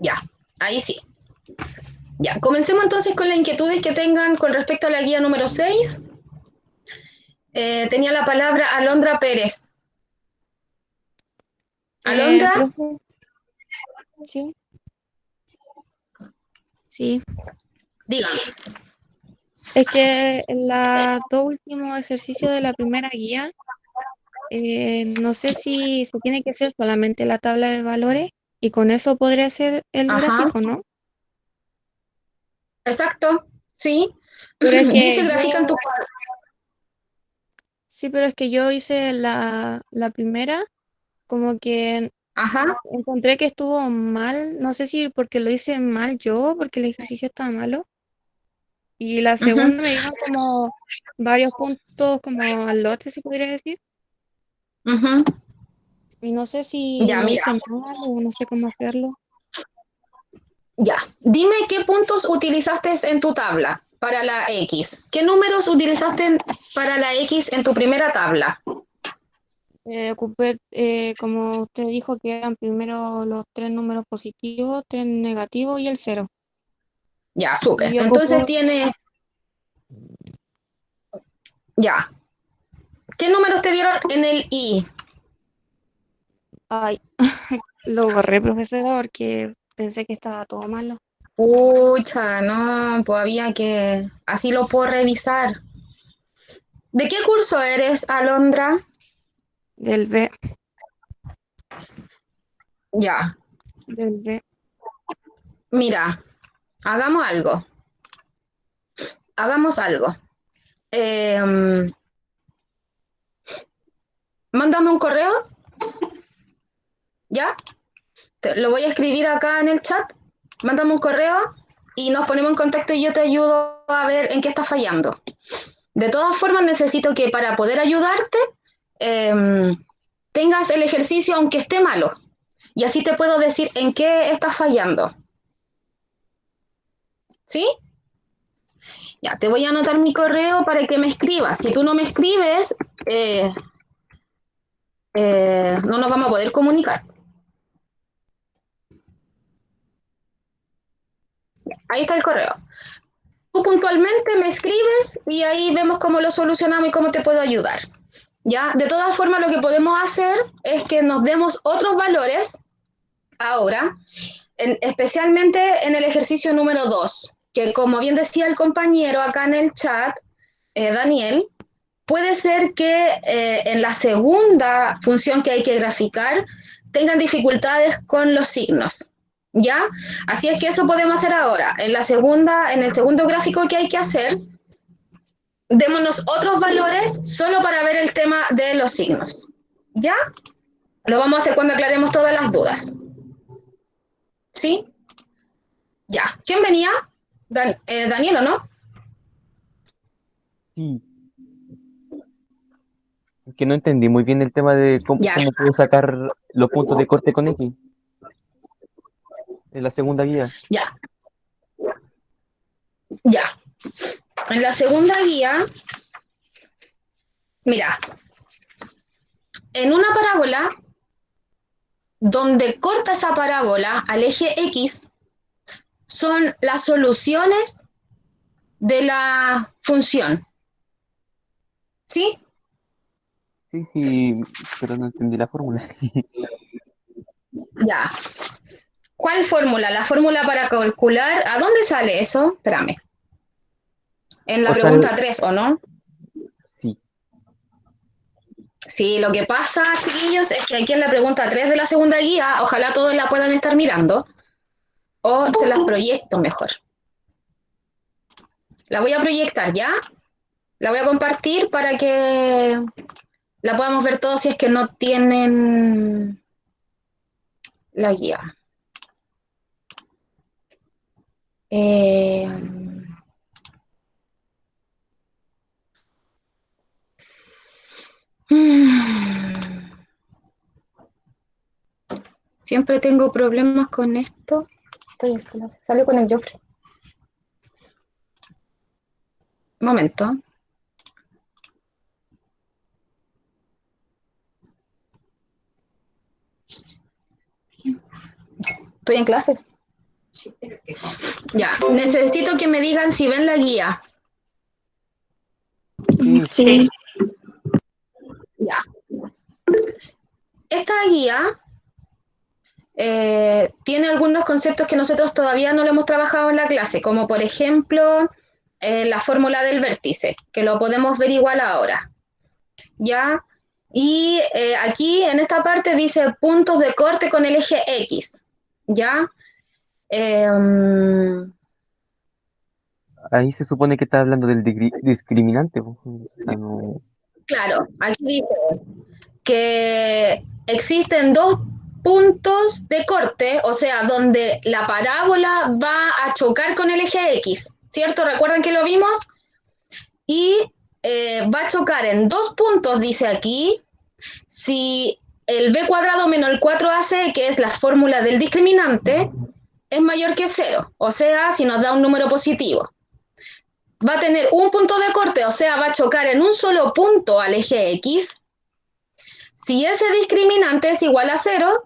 Ya, ahí sí. Ya, comencemos entonces con las inquietudes que tengan con respecto a la guía número 6. Tenía la palabra Alondra Pérez. Alondra, Profe, sí, sí. dígame. Es que en los dos últimos ejercicios de la primera guía, no sé si se tiene que hacer solamente la tabla de valores y con eso podría ser el Ajá, gráfico, ¿no? exacto, sí. Pero es Dice que gráfica en tu yo, cuadro. sí, pero es que yo hice la primera, como que Ajá, encontré que estuvo mal, no sé si porque lo hice mal yo, porque el ejercicio estaba malo. Y la ujú, segunda me dieron como varios puntos como al lote, se podría decir. ujú. Y no sé si Ya, lo mira, hice mal o no sé cómo hacerlo. ya. Dime qué puntos utilizaste en tu tabla para la X. ¿Qué números utilizaste para la X en tu primera tabla? Ocupé, como usted dijo, que eran primero los tres números positivos, tres negativos y el cero. Ya, súper. Y Entonces ocupó, tiene, ya. ¿Qué números te dieron en el I? ay, lo borré, profesora, porque pensé que estaba todo malo. Pucha, no, pues había que, así lo puedo revisar. ¿De qué curso eres, Alondra? Del B, Ya, del B. mira, hagamos algo, hagamos algo. Eh, Mándame un correo, ¿ya? Lo voy a escribir acá en el chat. Mándame un correo y nos ponemos en contacto y yo te ayudo a ver en qué estás fallando. De todas formas, necesito que para poder ayudarte eh, tengas el ejercicio aunque esté malo. Y así te puedo decir en qué estás fallando. ¿Sí? Ya, te voy a anotar mi correo para que me escribas. Si tú no me escribes, eh, no nos vamos a poder comunicar. Ahí está el correo. Tú puntualmente me escribes y ahí vemos cómo lo solucionamos y cómo te puedo ayudar. ¿Ya? De todas formas, lo que podemos hacer es que nos demos otros valores ahora, especialmente en el ejercicio número 2, que como bien decía el compañero acá en el chat, Daniel, puede ser que en la segunda función que hay que graficar tengan dificultades con los signos. ¿Ya? Así es que eso podemos hacer ahora. En el segundo gráfico que hay que hacer, démonos otros valores solo para ver el tema de los signos. ¿Ya? Lo vamos a hacer cuando aclaremos todas las dudas. ¿Sí? Ya. ¿Quién venía? Daniel, ¿o no? Sí, que no entendí muy bien el tema de Ya, cómo puedo sacar los puntos de corte con X en la segunda guía. ya, ya. En la segunda guía, mira, en una parábola donde corta esa parábola al eje X son las soluciones de la función. ¿Sí? Sí, sí, pero no entendí la fórmula. Ya. ¿Cuál fórmula? La fórmula para calcular. ¿A dónde sale eso? Espérame. En la O sea, pregunta 3, ¿o no? sí. Sí, lo que pasa, chiquillos, es que aquí en la pregunta 3 de la segunda guía, ojalá todos la puedan estar mirando, o se las proyecto mejor. La voy a proyectar, ¿ya? La voy a compartir para que la podamos ver todos si es que no tienen la guía. Eh, Siempre tengo problemas con esto. Estoy en clase. Salió con el Joffrey. Un momento. Estoy en clases. Ya, necesito que me digan si ven la guía. Sí. Ya. Esta guía tiene algunos conceptos que nosotros todavía no lo hemos trabajado en la clase, como por ejemplo la fórmula del vértice, que lo podemos ver igual ahora. ¿Ya? Y aquí en esta parte dice puntos de corte con el eje X. ¿Ya? Ahí se supone que está hablando del discriminante. Po. O sea, no- Claro, aquí dice que existen dos puntos de corte, o sea, donde la parábola va a chocar con el eje X, ¿cierto? ¿Recuerdan que lo vimos? Y va a chocar en dos puntos, dice aquí, si el b cuadrado menos el 4ac, que es la fórmula del discriminante, es mayor que 0, o sea, si nos da un número positivo. Va a tener un punto de corte, o sea, va a chocar en un solo punto al eje X, si ese discriminante es igual a 0,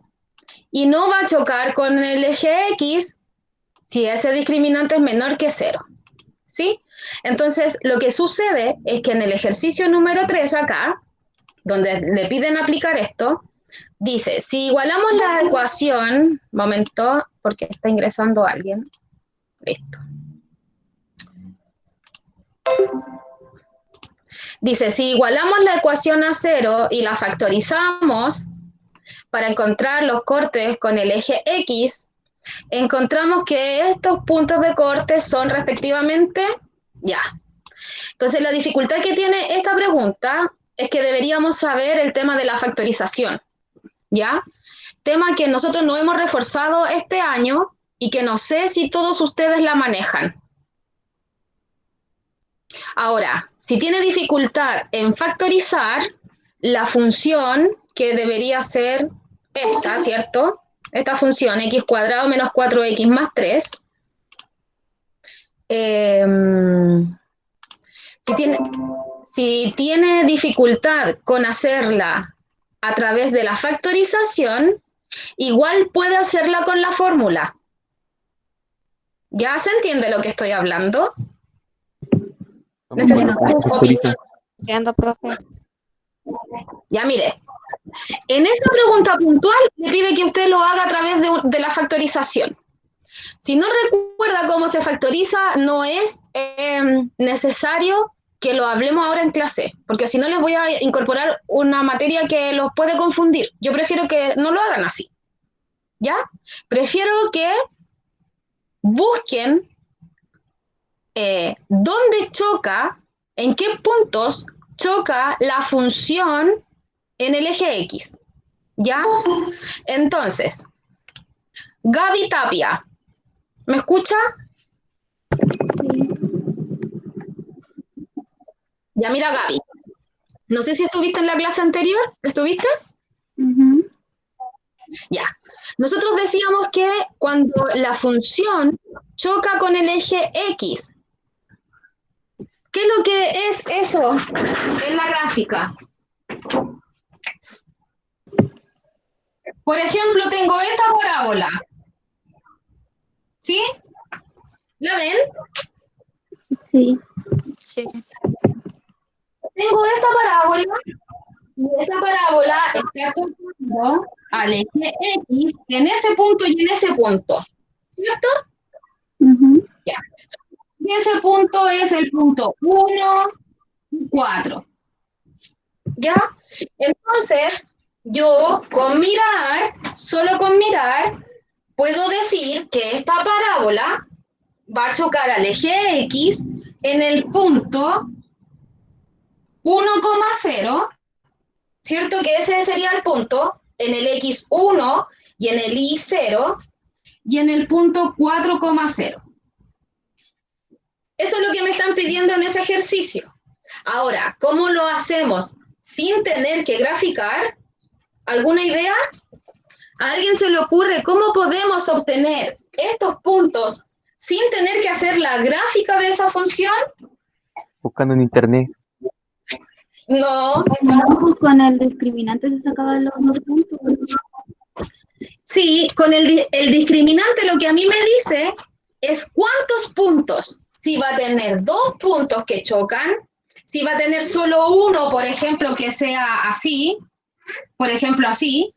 y no va a chocar con el eje X si ese discriminante es menor que 0. ¿Sí? Entonces, lo que sucede es que en el ejercicio número 3 acá, donde le piden aplicar esto, dice, si igualamos la ecuación, momento, porque está ingresando alguien, listo. Dice, si igualamos la ecuación a 0 y la factorizamos para encontrar los cortes con el eje X, encontramos que estos puntos de corte son respectivamente, ya. Entonces, la dificultad que tiene esta pregunta es que deberíamos saber el tema de la factorización, ¿ya? Tema que nosotros no hemos reforzado este año y que no sé si todos ustedes la manejan. Ahora, si tiene dificultad en factorizar, la función que debería ser esta, ¿cierto? Esta función x cuadrado menos 4x más 3, si tiene dificultad con hacerla a través de la factorización, igual puede hacerla con la fórmula. ¿Ya se entiende lo que estoy hablando? ¿Cómo lo factoriza? Entiendo, profe. Ya mire, en esta pregunta puntual le pide que usted lo haga a través de la factorización. Si no recuerda cómo se factoriza, no es necesario que lo hablemos ahora en clase, porque si no les voy a incorporar una materia que los puede confundir. Yo prefiero que no lo hagan así, ¿ya? Prefiero que busquen dónde choca, en qué puntos choca la función en el eje X, ¿ya? Entonces, Gaby Tapia, ¿me escucha? Sí. Ya mira, Gaby, no sé si estuviste en la clase anterior, ¿estuviste? Ujú. Ya. Nosotros decíamos que cuando la función choca con el eje X, ¿qué es lo que es eso en la gráfica? Por ejemplo, tengo esta parábola. ¿Sí? ¿La ven? Sí. Sí. Tengo esta parábola y esta parábola está chocando al eje X en ese punto y en ese punto. ¿Cierto? Ujú. Ya. Y ese punto es el punto 1 y 4. ¿Ya? Entonces, yo con mirar, solo con mirar, puedo decir que esta parábola va a chocar al eje X en el punto 1,0, ¿cierto? Que ese sería el punto, en el X1 y en el Y0 y en el punto 4,0. Eso es lo que me están pidiendo en ese ejercicio. Ahora, ¿cómo lo hacemos sin tener que graficar? ¿Alguna idea? ¿A alguien se le ocurre cómo podemos obtener estos puntos sin tener que hacer la gráfica de esa función? Buscando en internet. No, No, pues con el discriminante se sacaban los dos puntos. Sí, con el discriminante lo que a mí me dice es cuántos puntos. Si va a tener 2 puntos que chocan, si va a tener solo uno, por ejemplo, que sea así, por ejemplo, así,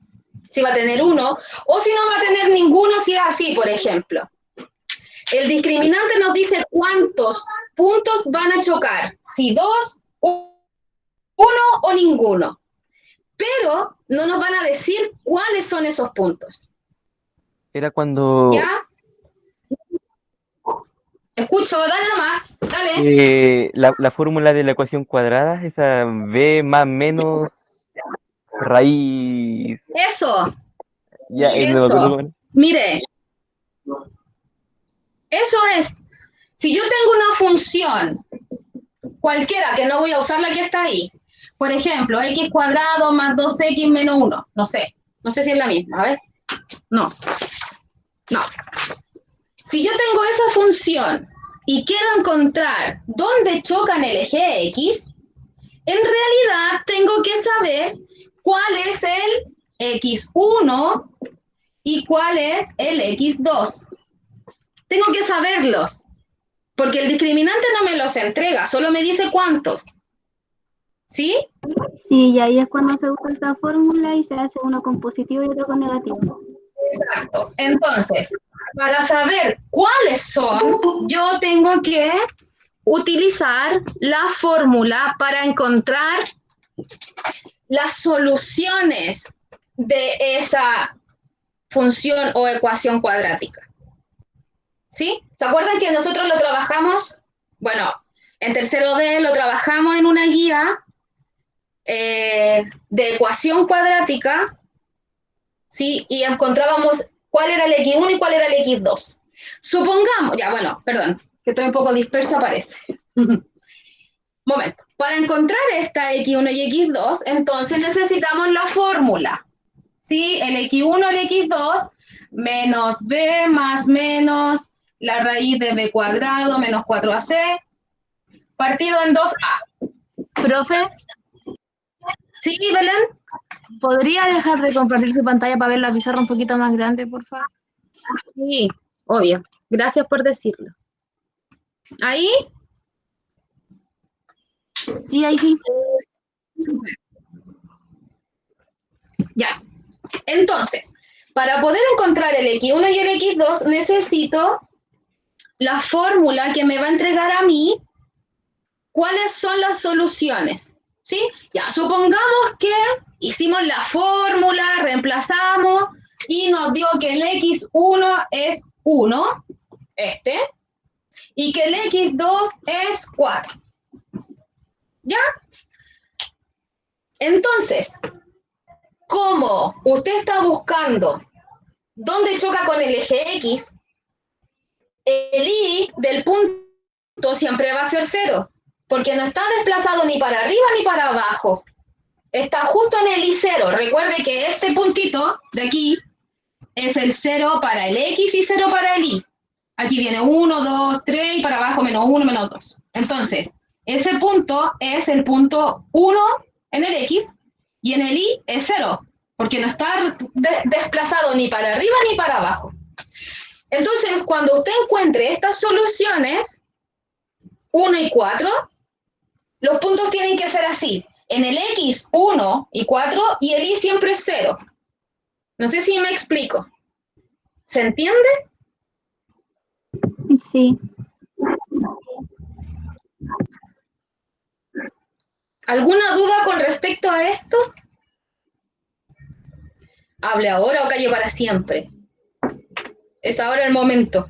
si va a tener uno, o si no va a tener ninguno, si es así, por ejemplo. El discriminante nos dice cuántos puntos van a chocar, si 2, 1 o ninguno. Pero no nos van a decir cuáles son esos puntos. Era cuando ¿Ya? Escucho, dale nomás, dale. la fórmula de la ecuación cuadrada, esa b más menos raíz. Eso, Ya, no me acuerdo eso. cómo era. Mire, eso es. Si yo tengo una función, cualquiera, que no voy a usar la que está ahí, por ejemplo, x cuadrado más 2x menos 1, no sé si es la misma, a ver. No. Si yo tengo esa función y quiero encontrar dónde chocan el eje X, en realidad tengo que saber cuál es el X1 y cuál es el X2. Tengo que saberlos, porque el discriminante no me los entrega, solo me dice cuántos. ¿Sí? Sí, y ahí es cuando se usa esa fórmula y se hace uno con positivo y otro con negativo. Exacto. Entonces, para saber cuáles son, yo tengo que utilizar la fórmula para encontrar las soluciones de esa función o ecuación cuadrática. ¿Sí? ¿Se acuerdan que nosotros lo trabajamos? Bueno, en tercero D lo trabajamos en una guía de ecuación cuadrática, ¿sí? Y encontrábamos cuál era el X1 y cuál era el X2. Supongamos, ya bueno, perdón, que estoy un poco dispersa parece. Momento. Para encontrar esta X1 y X2, entonces necesitamos la fórmula. ¿Sí? El X1 y el X2 menos B más menos la raíz de B cuadrado menos 4AC partido en 2A. Profe, ¿Sí, Belén? ¿podría dejar de compartir su pantalla para ver la pizarra un poquito más grande, por favor? Sí, obvio. Gracias por decirlo. ¿Ahí? Sí, ahí sí. Ya. Entonces, para poder encontrar el X1 y el X2, necesito la fórmula que me va a entregar a mí cuáles son las soluciones. ¿Sí? Ya, supongamos que hicimos la fórmula, reemplazamos y nos dio que el X1 es 1, y que el X2 es 4. ¿Ya? Entonces, como usted está buscando dónde choca con el eje X, el Y del punto siempre va a ser 0, porque no está desplazado ni para arriba ni para abajo. Está justo en el Y0. Recuerde que este puntito de aquí es el 0 para el X y 0 para el Y. Aquí viene 1, 2, 3 y para abajo menos 1, menos 2. Entonces, ese punto es el punto 1 en el X y en el Y es 0, porque no está desplazado ni para arriba ni para abajo. Entonces, cuando usted encuentre estas soluciones, 1 y 4, los puntos tienen que ser así. En el X, 1 y 4 y el Y siempre es 0. No sé si me explico. ¿Se entiende? Sí. ¿Alguna duda con respecto a esto? Hable ahora o calle para siempre. Es ahora el momento.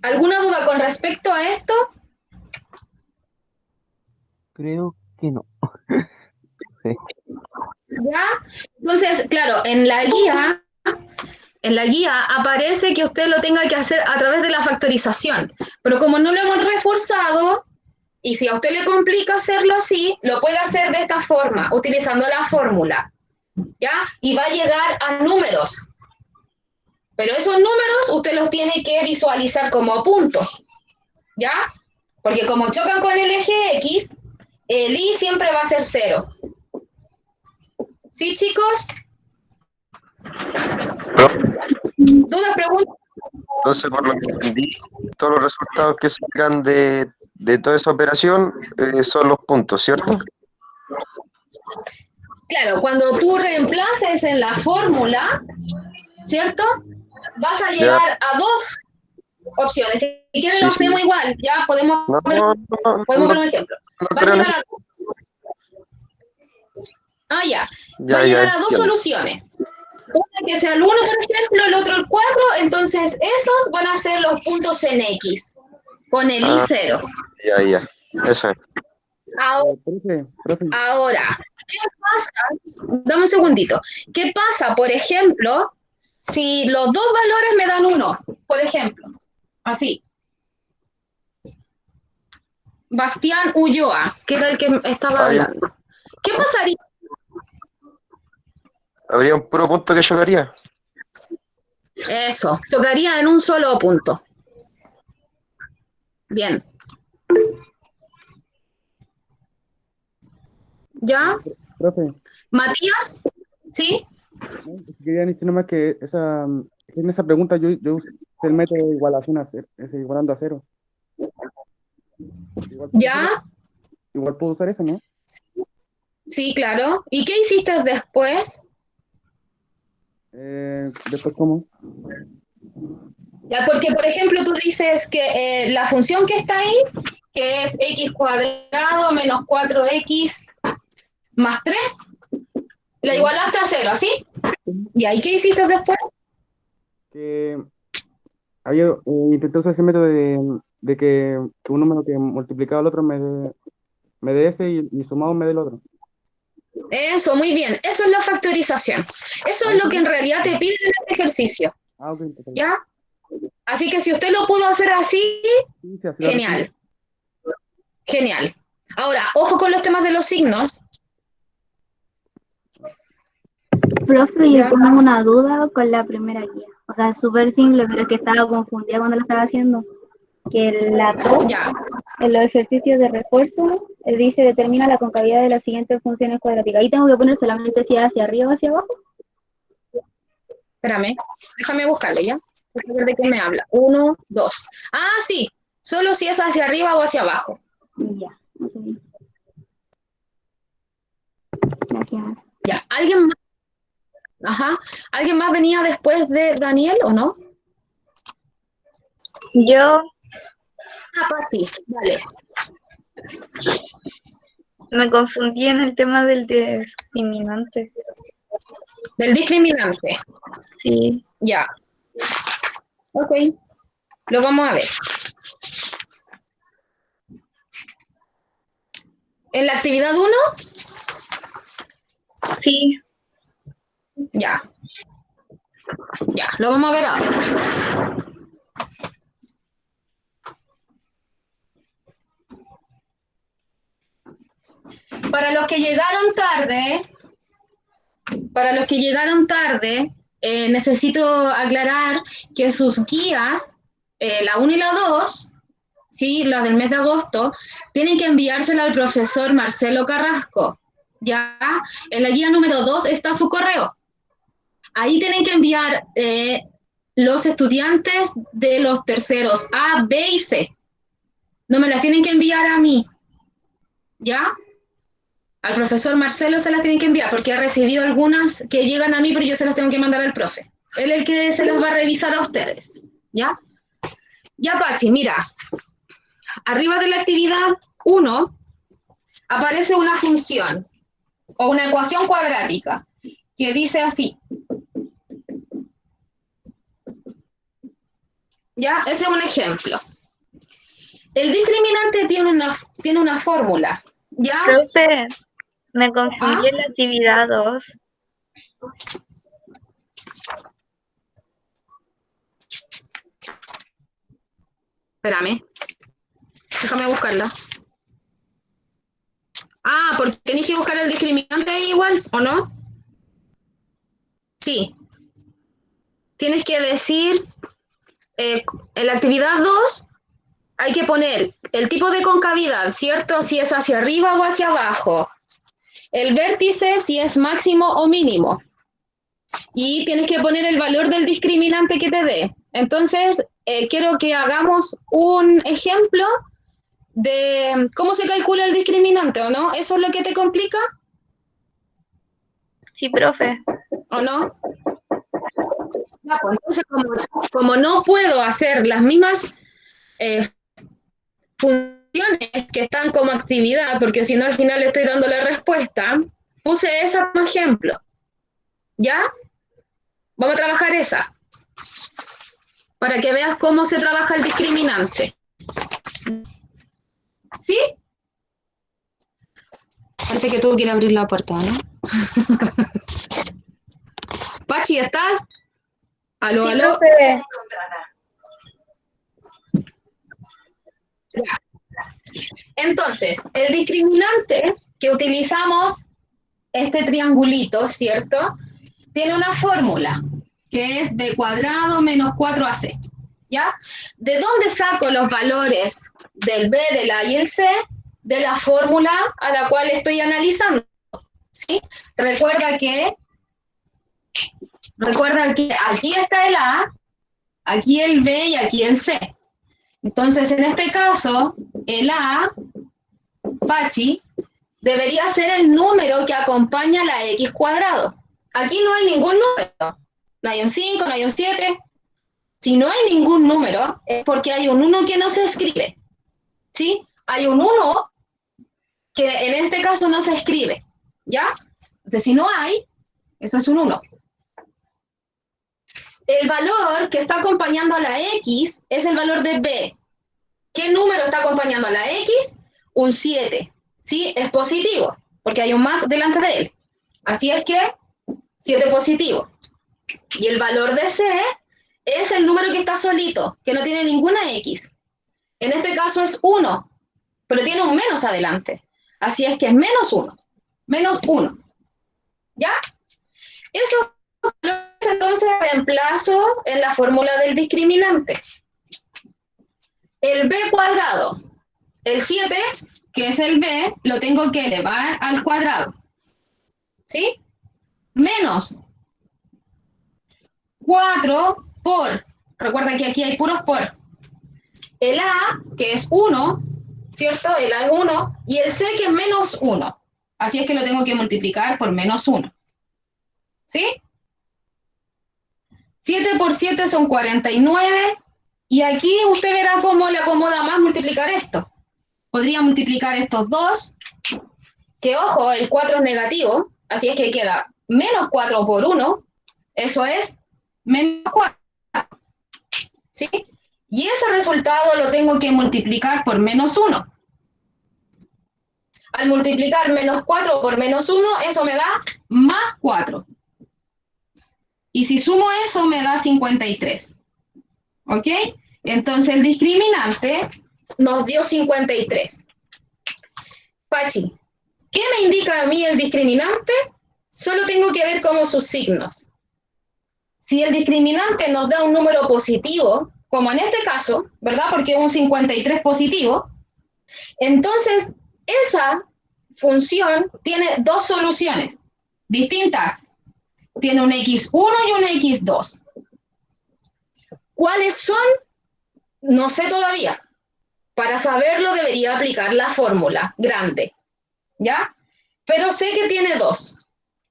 ¿Alguna duda con respecto a esto? Creo que no. Sí. ¿Ya? Entonces, claro, en la guía aparece que usted lo tenga que hacer a través de la factorización, pero como no lo hemos reforzado, y si a usted le complica hacerlo así, lo puede hacer de esta forma, utilizando la fórmula, ¿ya? Y va a llegar a números, pero esos números usted los tiene que visualizar como puntos, ¿ya? Porque como chocan con el eje X, el Y siempre va a ser 0. ¿Sí, chicos? Profe, ¿Dudas, preguntas? entonces, por lo que entendí, todos los resultados que sacan de toda esa operación son los puntos, ¿cierto? Claro, cuando tú reemplaces en la fórmula, ¿cierto? Vas a Ya, llegar a dos opciones. Si quieres lo sí, sí. hacemos igual, ya podemos No, ver, no, podemos no, ver un ejemplo. no Va a creo en llegar eso. ya. Va Ya, a ya, llegar a dos entiendo. soluciones. Una que sea el 1, por ejemplo, el otro el 4, entonces esos van a ser los puntos en X, con el Ah, I0. ya. Eso es. Profe, Ahora, ¿qué pasa? Dame un segundito. ¿Qué pasa, por ejemplo, si los dos valores me dan 1, por ejemplo? Así. Bastián Ulloa, que era el que estaba Hay un- hablando. ¿Qué pasaría? habría un puro punto que chocaría. Eso, tocaría en un solo punto. Bien. ¿Ya? profe, Matías, ¿sí? no, quería decir nomás que en esa pregunta yo usé el método de igualación a cero, igualando a cero. ¿Ya? Igual puedo usar eso, ¿no? Sí, claro. ¿Y qué hiciste después? Después, ¿cómo? Ya, porque, por ejemplo, tú dices que la función que está ahí, que es x cuadrado menos 4x más 3, la igualaste a 0, ¿sí? ¿Y ahí qué hiciste después? Que intenté usar ese método de que un número que multiplicado al otro me dé ese y sumado me dé el otro. Eso, muy bien. Eso es la factorización. Eso es lo que en realidad te piden en este ejercicio, Ok, perfecto. ¿ya? Así que si usted lo pudo hacer así, Sí, sí, así lo genial. Genial. Ahora, ojo con los temas de los signos. Profe, yo ¿Ya? tengo una duda con la primera guía. O sea, es súper simple, pero es que estaba confundida cuando lo estaba haciendo. Que la 2, Ya. en los ejercicios de refuerzo, dice determina la concavidad de las siguientes funciones cuadráticas. Ahí tengo que poner solamente si es hacia arriba o hacia abajo. Espérame. Déjame buscarlo, ¿ya? ¿De qué me habla? 1, 2. Ah, sí. Solo si es hacia arriba o hacia abajo. Ya, ok. Gracias. Ya. ¿Alguien más? Ajá. ¿Alguien más venía después de Daniel o no? Yo Ah, sí. Vale. me confundí en el tema del discriminante. Del discriminante. Sí, Ya. Ok. Lo vamos a ver. En la actividad 1, sí, ya. Ya. Lo vamos a ver ahora. Para los que llegaron tarde, necesito aclarar que sus guías, la 1 y la 2, ¿sí? Las del mes de agosto, tienen que enviársela al profesor Marcelo Carrasco. Ya, en la guía número 2 está su correo. Ahí tienen que enviar los estudiantes de los terceros A, B y C. No me las tienen que enviar a mí. ¿Ya? Al profesor Marcelo se las tienen que enviar porque ha recibido algunas que llegan a mí, pero yo se las tengo que mandar al profe. Él es el que se las va a revisar a ustedes. ¿Ya? Ya, Pachi, mira. Arriba de la actividad 1 aparece una función o una ecuación cuadrática que dice así. ¿Ya? Ese es un ejemplo. El discriminante tiene una fórmula. ¿Ya? profe, me confundí ¿Ah? en la actividad 2. Espérame. Déjame buscarla. Ah, porque tenéis que buscar el discriminante ahí igual, ¿o no? Sí. Tienes que decir, en la actividad 2 hay que poner el tipo de concavidad, ¿cierto? Si es hacia arriba o hacia abajo. el vértice si es máximo o mínimo. Y tienes que poner el valor del discriminante que te dé. Entonces, quiero que hagamos un ejemplo de cómo se calcula el discriminante, ¿o no? ¿Eso es lo que te complica? Sí, profe. ¿O no? Ya, pues, entonces, como no puedo hacer las mismas funciones que están como actividad, porque si no al final le estoy dando la respuesta, puse esa como ejemplo. ¿Ya? Vamos a trabajar esa, para que veas cómo se trabaja el discriminante. ¿Sí? Parece que tuvo que ir a abrir la puerta, ¿no? Pachi, ¿estás? ¿Aló, Sí, aló? profe. Ya. Entonces, el discriminante que utilizamos, este triangulito, ¿cierto? Tiene una fórmula, que es b cuadrado menos 4ac, ¿ya? ¿De dónde saco los valores del b, del a y el c? De la fórmula a la cual estoy analizando, ¿sí? Recuerda que aquí está el a, aquí el b y aquí el c. Entonces, en este caso, el a, Pachi, debería ser el número que acompaña la x cuadrado. Aquí no hay ningún número. No hay un 5, no hay un 7. Si no hay ningún número, es porque hay un 1 que no se escribe. ¿Sí? Hay un 1 que en este caso no se escribe. ¿Ya? Entonces, si no hay, eso es un 1. El valor que está acompañando a la x es el valor de b. ¿Qué número está acompañando a la x? Un 7. ¿Sí? Es positivo, porque hay un más delante de él. Así es que 7 positivo. Y el valor de c es el número que está solito, que no tiene ninguna x. En este caso es 1, pero tiene un menos adelante. Así es que es menos 1. Menos 1. ¿Ya? Eso entonces reemplazo en la fórmula del discriminante. El b cuadrado, el 7, que es el b, lo tengo que elevar al cuadrado. ¿Sí? Menos 4 por, recuerda que aquí hay puros por, el a, que es 1, ¿cierto? El a es 1, y el c, que es menos 1. Así es que lo tengo que multiplicar por menos 1. ¿Sí? 7 por 7 son 49, y aquí usted verá cómo le acomoda más multiplicar esto. Podría multiplicar estos dos, que ojo, el 4 es negativo, así es que queda menos 4 por 1, eso es menos 4. ¿Sí? Y ese resultado lo tengo que multiplicar por menos 1. Al multiplicar menos 4 por menos 1, eso me da más 4. Y si sumo eso, me da 53. ¿Ok? Entonces el discriminante nos dio 53. Pachi, ¿qué me indica a mí el discriminante? Solo tengo que ver como sus signos. Si el discriminante nos da un número positivo, como en este caso, ¿verdad? Porque es un 53 positivo, entonces esa función tiene dos soluciones distintas. Tiene un x1 y un x2. ¿Cuáles son? No sé todavía. Para saberlo debería aplicar la fórmula grande, ¿ya? Pero sé que tiene dos.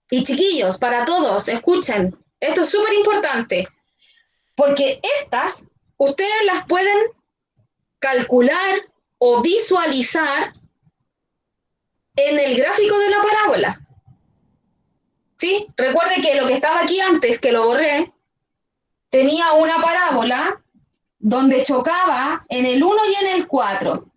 Y chiquillos, para todos, escuchen, esto es súper importante, porque estas ustedes las pueden calcular o visualizar en el gráfico de la parábola. ¿Sí? Recuerde que lo que estaba aquí antes, que lo borré, tenía una parábola donde chocaba en el 1 y en el 4.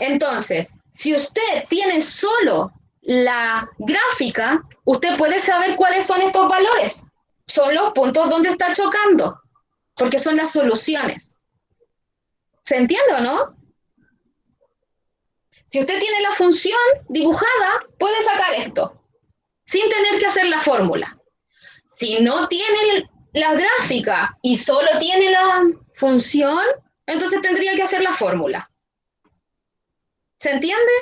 Entonces, si usted tiene solo la gráfica, usted puede saber cuáles son estos valores. Son los puntos donde está chocando, porque son las soluciones. ¿Se entiende o no? Si usted tiene la función dibujada, puede sacar esto, sin tener que hacer la fórmula. Si no tiene la gráfica y solo tiene la función, entonces tendría que hacer la fórmula. ¿Se entiende?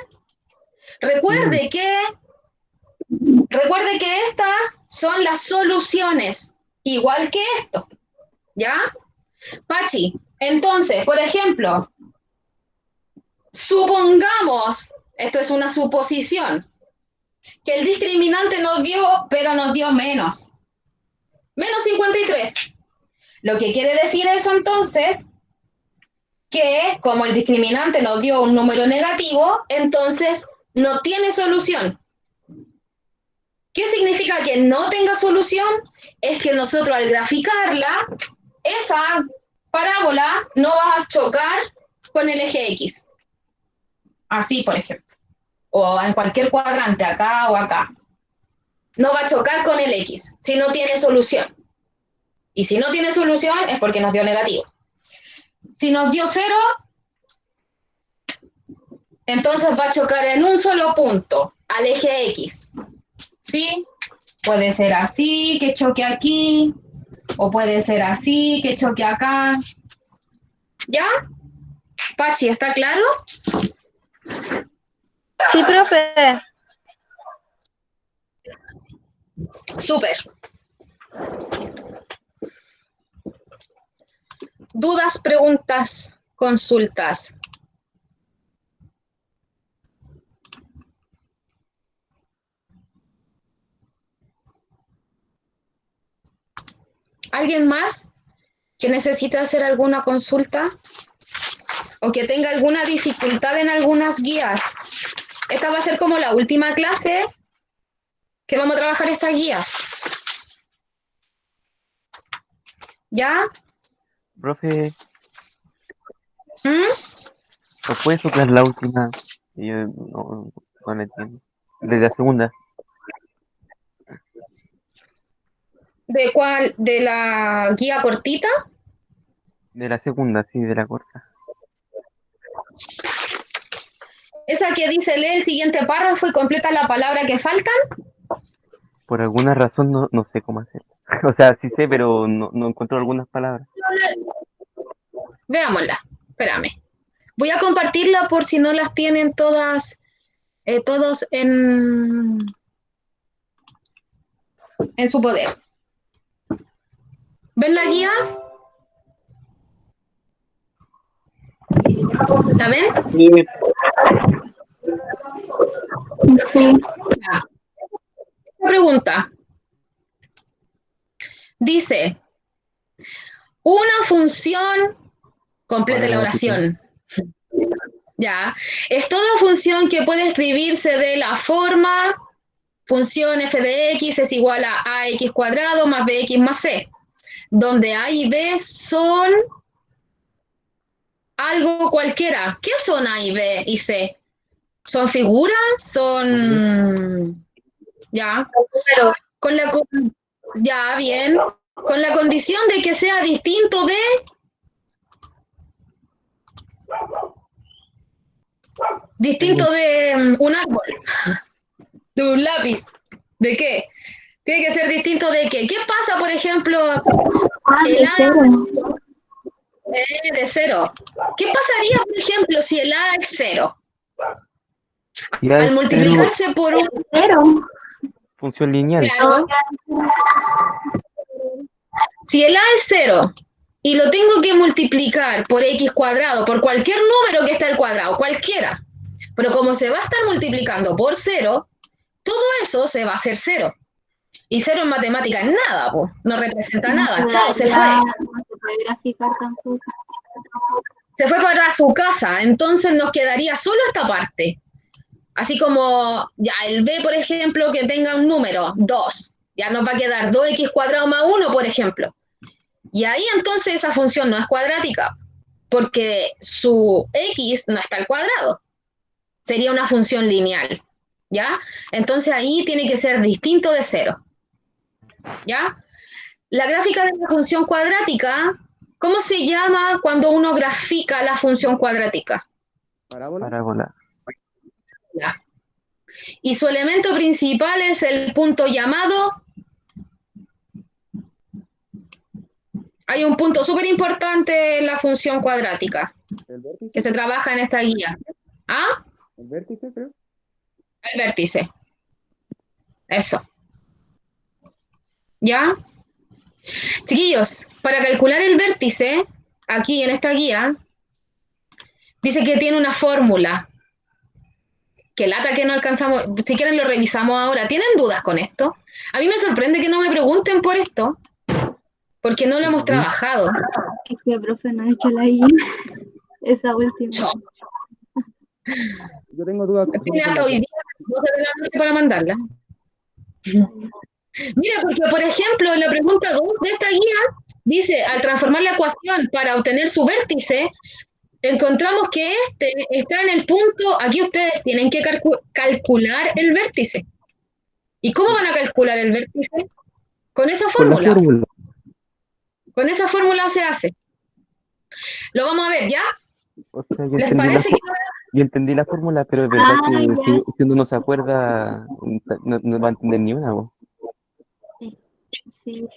Recuerde que estas son las soluciones, igual que esto, ¿ya? Pachi, entonces, por ejemplo, supongamos, esto es una suposición, que el discriminante nos dio, pero nos dio menos. Menos 53. Lo que quiere decir eso entonces, que como el discriminante nos dio un número negativo, entonces no tiene solución. ¿Qué significa que no tenga solución? Es que nosotros al graficarla, esa parábola no va a chocar con el eje X. Así, por ejemplo. O en cualquier cuadrante, acá o acá. No va a chocar con el X, si no tiene solución. Y si no tiene solución, es porque nos dio negativo. Si nos dio 0, entonces va a chocar en un solo punto, al eje X. ¿Sí? Puede ser así, que choque aquí, o puede ser así, que choque acá. ¿Ya? Pachi, ¿está claro? Sí, profe. Súper. ¿Dudas, preguntas, consultas? ¿Alguien más que necesite hacer alguna consulta o que tenga alguna dificultad en algunas guías? Esta va a ser como la última clase que vamos a trabajar estas guías. ¿Ya? Profe, ¿Mm? ¿no puede soplar la última? Yo no la entiendo. De la segunda, ¿De cuál? ¿De la guía cortita? sí, de la corta. Esa que dice lee el siguiente párrafo y completa la palabra que faltan. Por alguna razón no sé cómo hacerlo. O sea, sí sé, pero no encuentro algunas palabras. Veámosla. Espérame. Voy a compartirla por si no las tienen todas, todos en su poder. ¿Ven la guía? ¿La ven? Sí. Ya. Pregunta. Dice, una función, complete la oración. Ya. Es toda función que puede escribirse de la forma función f de x es igual a ax cuadrado más bx más c, donde a y b son algo cualquiera. ¿Qué son a y b y c? ¿Son figuras? ¿Son...? Ya. Ya, bien. Con la condición de que sea distinto de... Distinto de un árbol, de un lápiz. ¿De qué? Tiene que ser distinto de qué. ¿Qué pasa, por ejemplo, el De A cero. de 0? ¿Qué pasaría, por ejemplo, si el A es 0? Y A Al es multiplicarse por un... Cero. función lineal. Claro. Si el A es 0 y lo tengo que multiplicar por x cuadrado, por cualquier número que esté al cuadrado, cualquiera, pero como se va a estar multiplicando por 0, todo eso se va a hacer 0. Y 0 en matemática es nada, po. No representa nada. Chao, se fue. No se puede graficar tampoco. Se fue para su casa, entonces nos quedaría solo esta parte. Así como ya el b, por ejemplo, que tenga un número, 2. Ya nos va a quedar 2x cuadrado más 1, por ejemplo. Y ahí entonces esa función no es cuadrática, porque su x no está al cuadrado. Sería una función lineal, ¿ya? Entonces ahí tiene que ser distinto de 0, ¿ya? La gráfica de la función cuadrática, ¿cómo se llama cuando uno grafica la función cuadrática? Parábola. Ya. Y su elemento principal es el punto llamado... Hay un punto súper importante en la función cuadrática ¿El vértice? que se trabaja en esta guía. ¿Ah? ¿El vértice, creo? El vértice. Eso. ¿Ya? Chiquillos, para calcular el vértice, aquí en esta guía, dice que tiene una fórmula. Que lata que no alcanzamos. Si quieren lo revisamos ahora. ¿Tienen dudas con esto? A mí me sorprende que no me pregunten por esto, porque no lo hemos trabajado. Es que el profe no ha hecho la guía, esa última. Yo. Yo tengo dudas. Tiene hasta hoy día, 12 de la noche para mandarla. Mira, porque por ejemplo, en la pregunta 2 de esta guía, dice, al transformar la ecuación para obtener su vértice, encontramos que este está en el punto, aquí ustedes tienen que calcular el vértice. ¿Y cómo van a calcular el vértice? Con esa Con la fórmula. fórmula. Con esa fórmula se hace. Lo vamos a ver, ¿ya? O sea, yo ¿Les entendí la, parece que yo entendí la fórmula, pero es verdad Ah, que ya. si uno no se acuerda, no va a entender ni una, vos. Sí.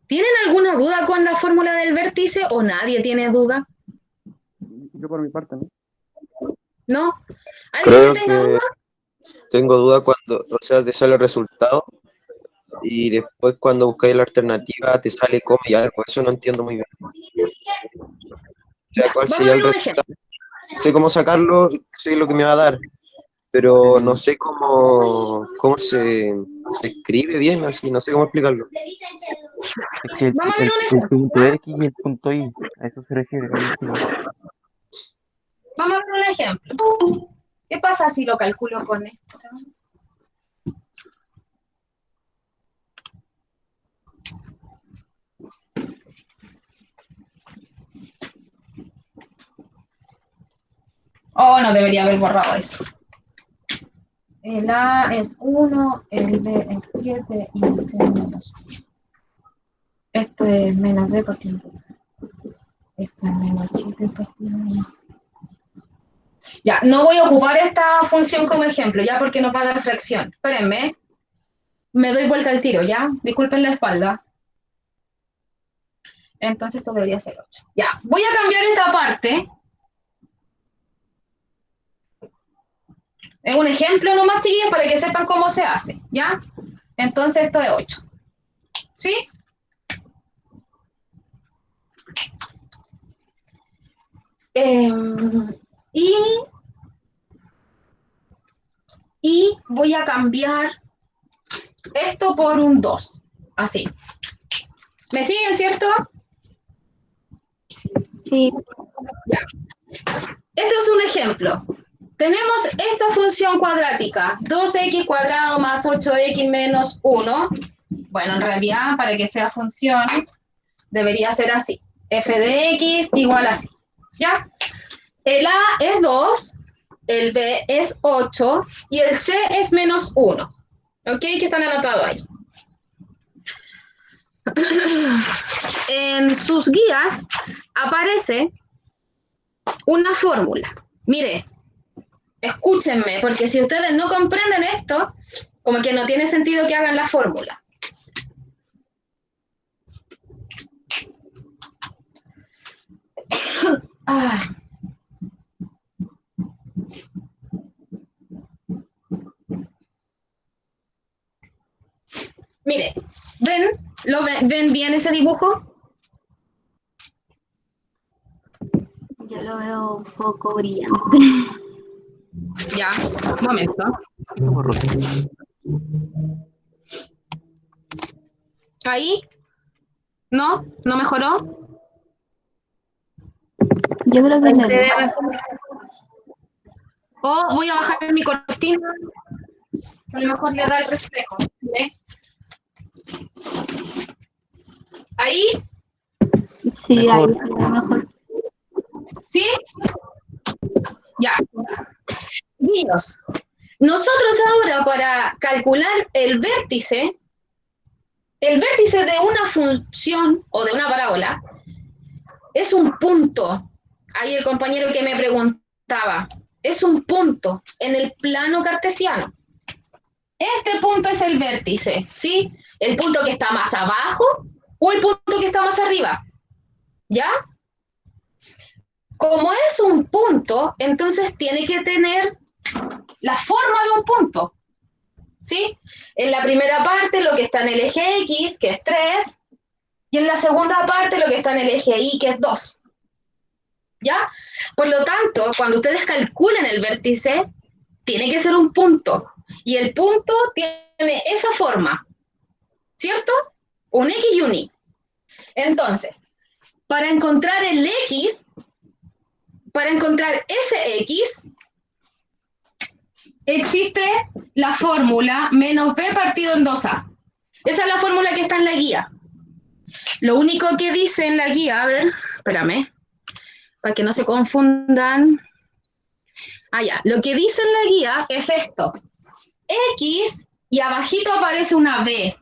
¿Tienen alguna duda con la fórmula del vértice o nadie tiene duda? Yo por mi parte, ¿no? ¿No? ¿Alguien Creo que tenga que duda? tengo duda cuando, o sea, te sale el resultado y después cuando buscáis la alternativa te sale coma y algo. Eso no entiendo muy bien. O sea, cuál Vamos a sería ver el un resultado. ejemplo. Sé cómo sacarlo, sé lo que me va a dar, pero no sé cómo se escribe bien, así, no sé cómo explicarlo. Es que Vamos a ver un el ejemplo. punto X y el punto Y, a eso se refiere. Vamos a ver un ejemplo. ¿Qué pasa si lo calculo con esto? Oh, no debería haber borrado eso. El A es 1, el B es 7 y el C es menos 1. Esto es menos B por tiempo. Esto es menos 7 por tiempo. Ya, no voy a ocupar esta función como ejemplo, ya porque nos va a dar fracción. Espérenme. Me doy vuelta al tiro, ¿ya? Disculpen la espalda. Entonces esto debería ser 8. Ya, voy a cambiar esta parte. Es un ejemplo nomás, chiquillos, para que sepan cómo se hace, ¿ya? Entonces esto es 8. ¿Sí? Y voy a cambiar esto por un 2. Así. ¿Me siguen, cierto? Sí. Este es un ejemplo. Tenemos esta función cuadrática, 2x cuadrado más 8x menos 1. Bueno, en realidad, para que sea función, debería ser así. F de x igual así. ¿Ya? El A es 2, el B es 8 y el C es menos 1. ¿Ok? Que están anotados ahí. En sus guías aparece una fórmula. Mire, escúchenme, porque si ustedes no comprenden esto, como que no tiene sentido que hagan la fórmula. Mire, ¿ven bien ese dibujo? Yo lo veo un poco brillante. Ya, un momento. ¿Ahí? ¿No? ¿No mejoró? Yo creo que Ahí es se ve mejor. mejor. O voy a bajar mi cortina. A lo mejor le da el reflejo. ¿Ve? ¿Ahí? Sí, Mejor. ahí se ve mejor. ¿Sí? Ya. Niños, nosotros ahora para calcular el vértice de una función o de una parábola es un punto. Ahí el compañero que me preguntaba, es un punto en el plano cartesiano. Este punto es el vértice, ¿sí? El punto que está más abajo o el punto que está más arriba. ¿Ya? Como es un punto, entonces tiene que tener la forma de un punto, ¿sí? En la primera parte lo que está en el eje X, que es 3, y en la segunda parte lo que está en el eje Y, que es 2, ¿ya? Por lo tanto, cuando ustedes calculen el vértice, tiene que ser un punto, y el punto tiene esa forma, ¿cierto? Un X y un Y. Entonces, para encontrar el X, para encontrar ese X, existe la fórmula menos b partido en 2a. Esa es la fórmula que está en la guía. Lo único que dice en la guía, a ver, espérame, para que no se confundan. Ah, ya, lo que dice en la guía es esto. X y abajito aparece una b.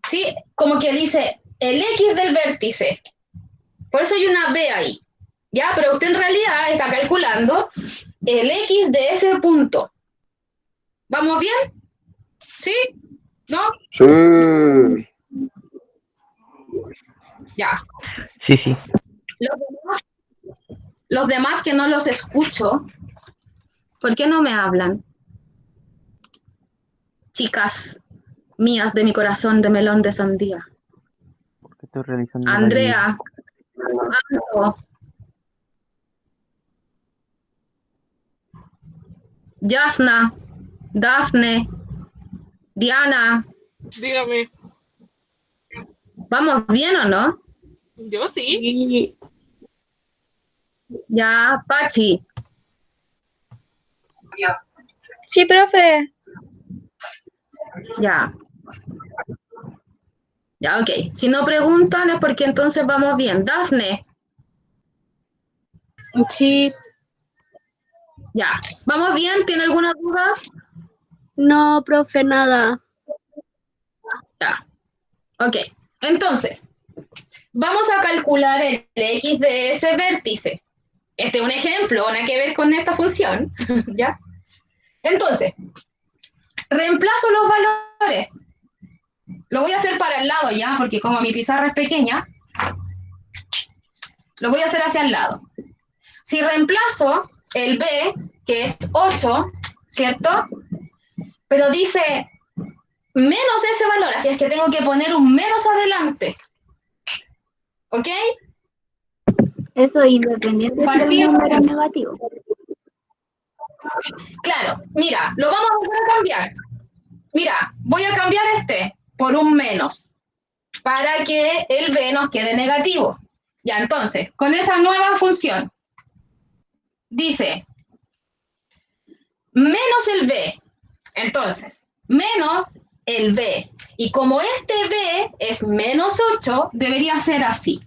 ¿Sí? Como que dice el X del vértice. Por eso hay una b ahí. ¿Ya? Pero usted en realidad está calculando el X de ese punto. ¿Vamos bien? ¿Sí? ¿No? Sí. Ya. Sí, sí. Los demás que no los escucho, ¿por qué no me hablan? Chicas mías de mi corazón de melón de sandía. Porque estoy realizando la guía. Andrea, Ando, Yasna, Dafne, Diana, Dígame, ¿vamos bien o no? yo sí. Y Ya, Pachi, Sí, profe. ya. Ya, ok. Si no preguntan es porque entonces vamos bien. Dafne, Sí, ya. ¿Vamos bien? ¿Tiene alguna duda? no, profe, nada. Ya. Ok. Entonces, vamos a calcular el X de ese vértice. Este es un ejemplo, nada que ver con esta función. ¿Ya? Entonces, reemplazo los valores. Lo voy a hacer para el lado ya, porque como mi pizarra es pequeña, lo voy a hacer hacia el lado. Si reemplazo el B, que es 8, ¿cierto? Pero dice menos ese valor, así es que tengo que poner un menos adelante. ¿Ok? Eso independiente si el Partido. número es negativo. Claro, mira, lo vamos a volver a cambiar. Mira, voy a cambiar este por un menos, para que el B nos quede negativo. Ya, entonces, con esa nueva función, dice menos el B. Entonces, menos el B. Y como este B es menos 8, debería ser así.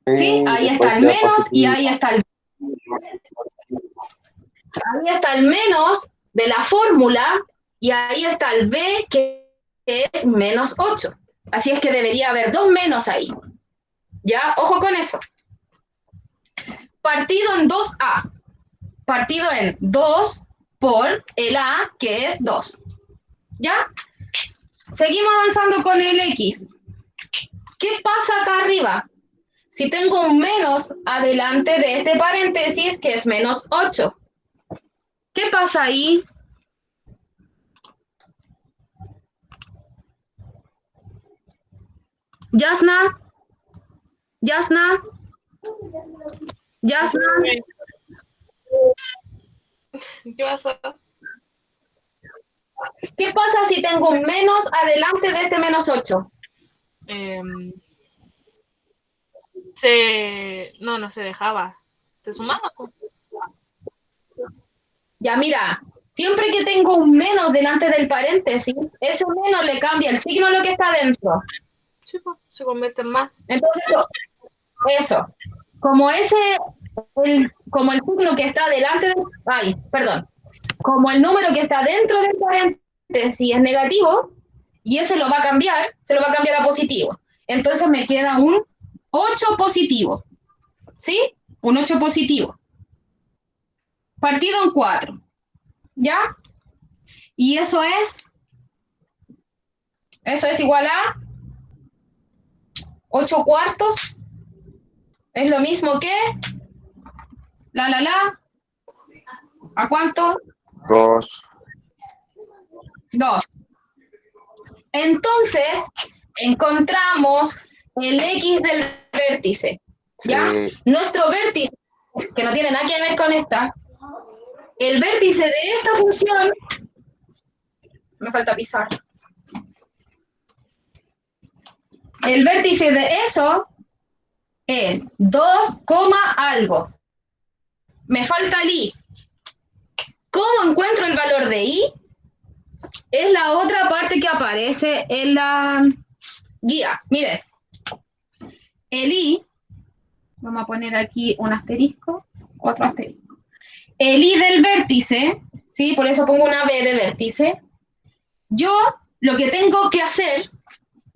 ¿Sí? Ahí Después está el queda menos y positivo. ahí está el... Ahí está el menos de la fórmula y ahí está el B que es menos 8. Así es que debería haber dos menos ahí. ¿Ya? Ojo con eso. Partido en 2A. Partido en 2 por el A, que es 2. ¿Ya? Seguimos avanzando con el X. ¿Qué pasa acá arriba? Si tengo un menos adelante de este paréntesis, que es menos 8. ¿Qué pasa ahí? Yasna, Yasna, Yasna. ¿Qué pasa? ¿Qué pasa si tengo un menos adelante de este menos 8? No se dejaba. Se sumaba. Ya mira, siempre que tengo un menos delante del paréntesis, ese menos le cambia el signo a lo que está dentro. Sí, pues, se convierte en más. Entonces, eso, como como el signo que está delante del, como el número que está dentro del paréntesis es negativo, y ese lo va a cambiar, se lo va a cambiar a positivo. Entonces me queda un 8 positivo, ¿sí? Un 8 positivo. Partido en 4, ¿ya? Y eso es igual a 8 cuartos, es lo mismo que, ¿A cuánto? 2. 2. Entonces, encontramos el X del vértice, ¿ya? Sí. Nuestro vértice, que no tiene nada que ver con esta, el vértice de esta función, me falta pisar, el vértice de eso es 2, algo. Me falta el i. ¿Cómo encuentro el valor de i? Es la otra parte que aparece en la guía. Mire, el i, vamos a poner aquí un asterisco, otro asterisco. El i del vértice, ¿sí? Por eso pongo una b de vértice. Yo lo que tengo que hacer,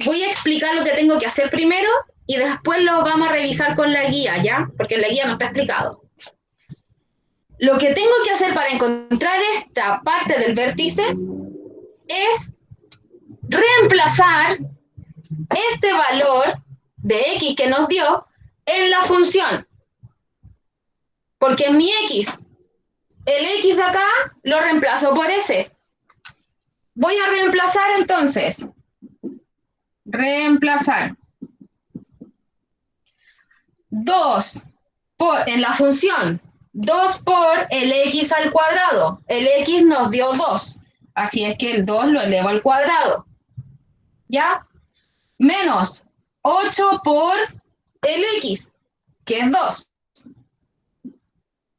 voy a explicar lo que tengo que hacer primero y después lo vamos a revisar con la guía, ¿ya? Porque en la guía no está explicado. Lo que tengo que hacer para encontrar esta parte del vértice es reemplazar este valor de x que nos dio en la función. Porque mi x, el x de acá, lo reemplazo por ese. Voy a reemplazar entonces. Reemplazar. 2 por, en la función, 2 por el x al cuadrado. El x nos dio 2. Así es que el 2 lo elevo al cuadrado. ¿Ya? Menos 8 por el x, que es 2.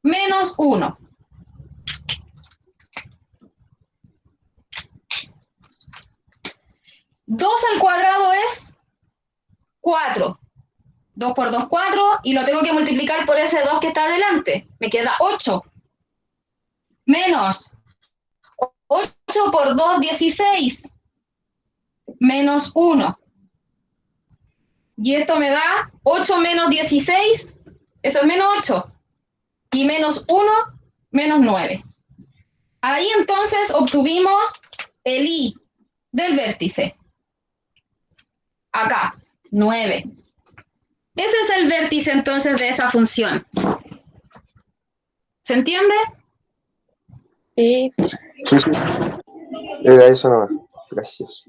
Menos 1. Dos al cuadrado es 4. 2 por 2, 4, y lo tengo que multiplicar por ese 2 que está adelante. Me queda 8. Menos 8 por 2, 16. Menos 1. Y esto me da 8 menos 16, eso es menos 8. Y menos 1, menos 9. Ahí entonces obtuvimos el i del vértice. Acá, 9. Ese es el vértice entonces de esa función. ¿Se entiende? Sí. Sí, sí. Era eso nomás. Gracias.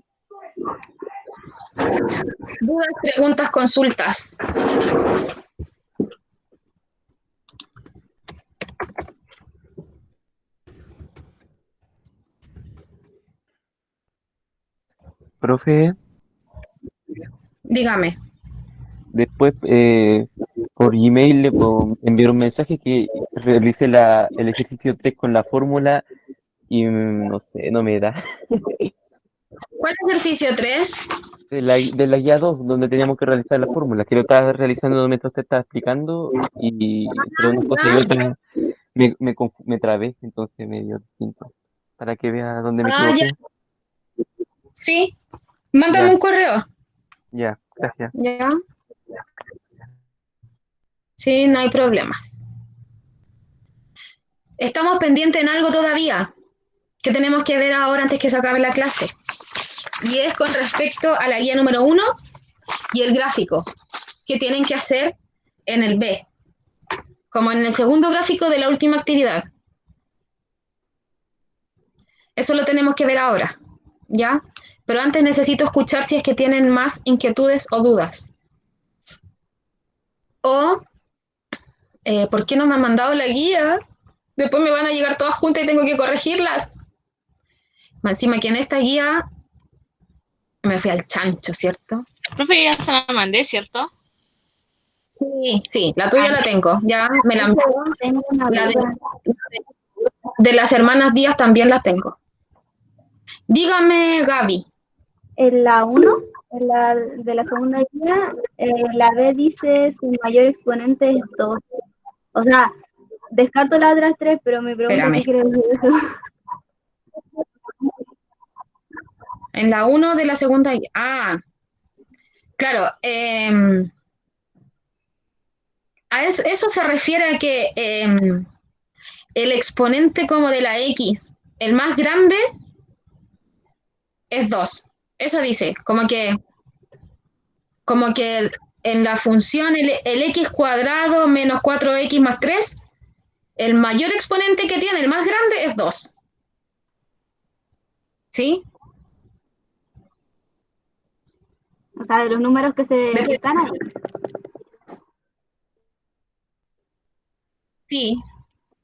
Dudas, preguntas, consultas. Profe, Dígame. después por Gmail le puedo enviar un mensaje que realice el ejercicio 3 con la fórmula y no sé, no me da. ¿Cuál ejercicio 3? De la guía 2 donde teníamos que realizar la fórmula, que lo estaba realizando mientras te estaba explicando y entre unas cosas y otras me trabé, entonces me dio distinto. Para que vea dónde me Ah, ya. equivoqué. Sí. Mándame Ya, un correo. ya, gracias. ¿Ya? Sí, no hay problemas. Estamos pendientes en algo todavía que tenemos que ver ahora antes que se acabe la clase. Y es con respecto a la guía número 1 y el gráfico que tienen que hacer en el B, como en el segundo gráfico de la última actividad. Eso lo tenemos que ver ahora, ¿ya? Pero antes necesito escuchar si es que tienen más inquietudes o dudas. O, ¿por qué no me han mandado la guía? Después me van a llegar todas juntas y tengo que corregirlas. Más encima que en esta guía me fui al chancho, ¿cierto? Profe, ya se la mandé, ¿cierto? Sí, sí, la tuya la tengo, ya me la Tengo una la duda. de las hermanas Díaz también la tengo. Dígame, Gaby. En la 1, en la de la segunda guía, la B dice su mayor exponente es 2. O sea, descarto las otras 3, pero me pregunto Espérame. qué quiere decir eso. En la 1 de la segunda. Ah, claro. A eso se refiere a que el exponente como de la X, el más grande, es 2. Eso dice, como que en la función el X cuadrado menos 4X más 3 el mayor exponente que tiene, el más grande, es 2. ¿Sí? O sea, de los números que Después- están ahí. Sí.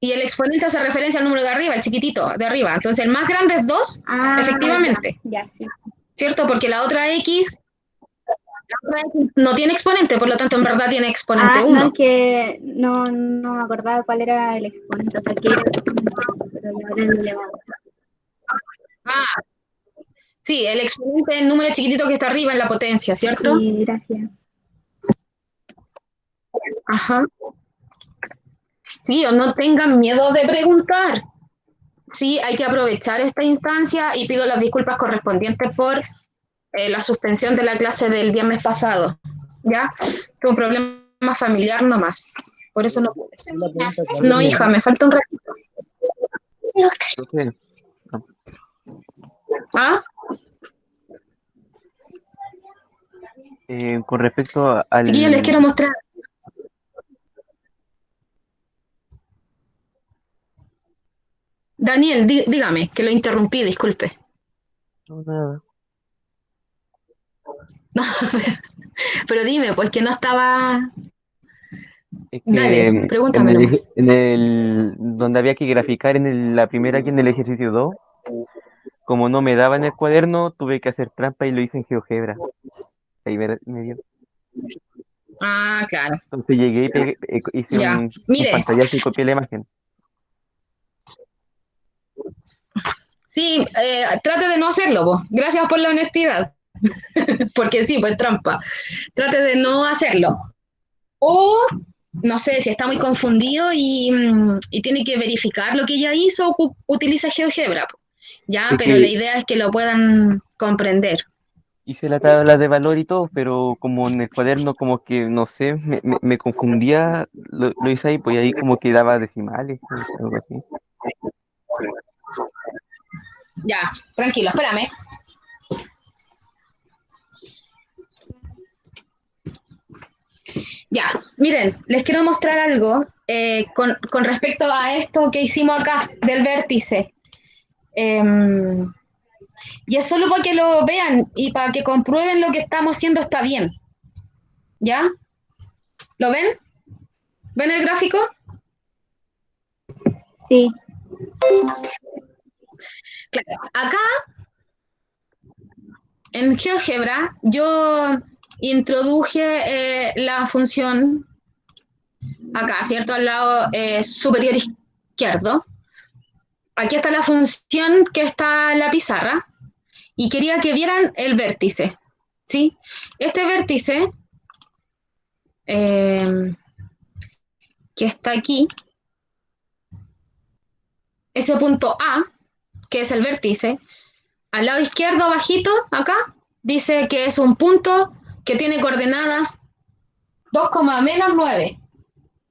Y el exponente hace referencia al número de arriba, el chiquitito de arriba. Entonces, el más grande es 2, Ah, efectivamente. ya, sí. ¿Cierto? Porque la otra X no tiene exponente, por lo tanto, en verdad tiene exponente Ah, 1. no, es que no me acordaba cuál era el exponente, o sea, que era el exponente, pero ya ahora lo elevado. Ah, sí, el exponente es el número chiquitito que está arriba en la potencia, ¿cierto? Sí, gracias. Ajá. Sí, o no tengan miedo de preguntar. Sí, hay que aprovechar esta instancia y pido las disculpas correspondientes por la suspensión de la clase del viernes pasado. ¿Ya? Fue un problema familiar nomás. Por eso no pude. Una pregunta, No, hija, me falta un ratito. Entonces, ¿Ah? con respecto Chiquillos, les quiero al... mostrar. Daniel, dígame, que lo interrumpí, disculpe. No, nada. No, pero dime, pues que no estaba... Es Dale, que pregúntame nomás. donde había que graficar la primera aquí en el ejercicio 2, como no me daba en el cuaderno, tuve que hacer trampa y lo hice en GeoGebra. Ahí me dio. Ah, claro. Entonces llegué y hice Ya. un Mire, pantallazo y copié la imagen. sí, trate de no hacerlo, vos. Gracias por la honestidad. Porque sí, pues trampa. Trate de no hacerlo. O, no sé, si está muy confundido y tiene que verificar lo que ella hizo, utiliza GeoGebra. Ya, Es pero la que idea es que lo puedan comprender. hice la tabla de valor y todo, pero como en el cuaderno como que, no sé, me confundía, lo hice ahí, pues ahí como que daba decimales, algo así. Ya, tranquilo, espérame. Ya, miren, les quiero mostrar algo con respecto a esto que hicimos acá del vértice. Y es solo para que lo vean y para que comprueben lo que estamos haciendo está bien. ¿Ya? ¿Lo ven? ¿Ven el gráfico? Sí. Claro, acá en GeoGebra yo introduje la función acá, ¿cierto? Al lado superior izquierdo. Aquí está la función que está en la pizarra y quería que vieran el vértice, ¿sí? Este vértice que está aquí, ese punto A, que es el vértice, al lado izquierdo, abajito, acá, dice que es un punto que tiene coordenadas 2,-9.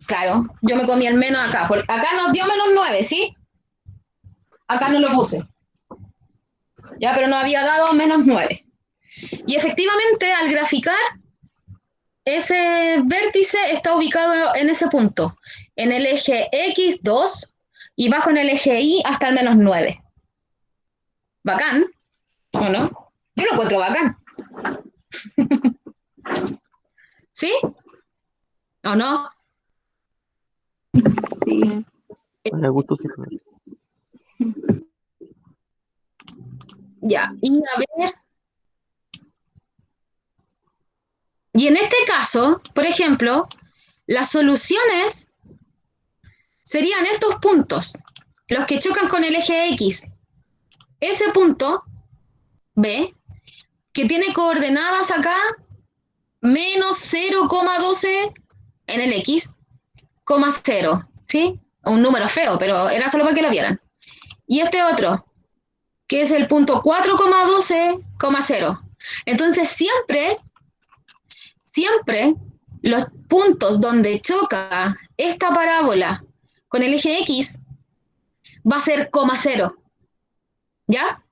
Claro, yo me comí el menos acá. Acá nos dio -9, ¿sí? Acá no lo puse. Ya, pero nos había dado -9. Y efectivamente, al graficar, ese vértice está ubicado en ese punto, en el eje X2 y bajo en el eje Y hasta el -9. Bacán, ¿o no? Yo lo encuentro bacán. ¿Sí? ¿O no? Sí. Para gustos y colores. Ya, y a ver. Y en este caso, por ejemplo, las soluciones serían estos puntos, los que chocan con el eje X. Ese punto, B, que tiene coordenadas acá, -0,12 en el X, 0, ¿sí? Un número feo, pero era solo para que lo vieran. Y este otro, que es el punto 4,12,0. Entonces siempre los puntos donde choca esta parábola con el eje X va a ser 0, ¿ya?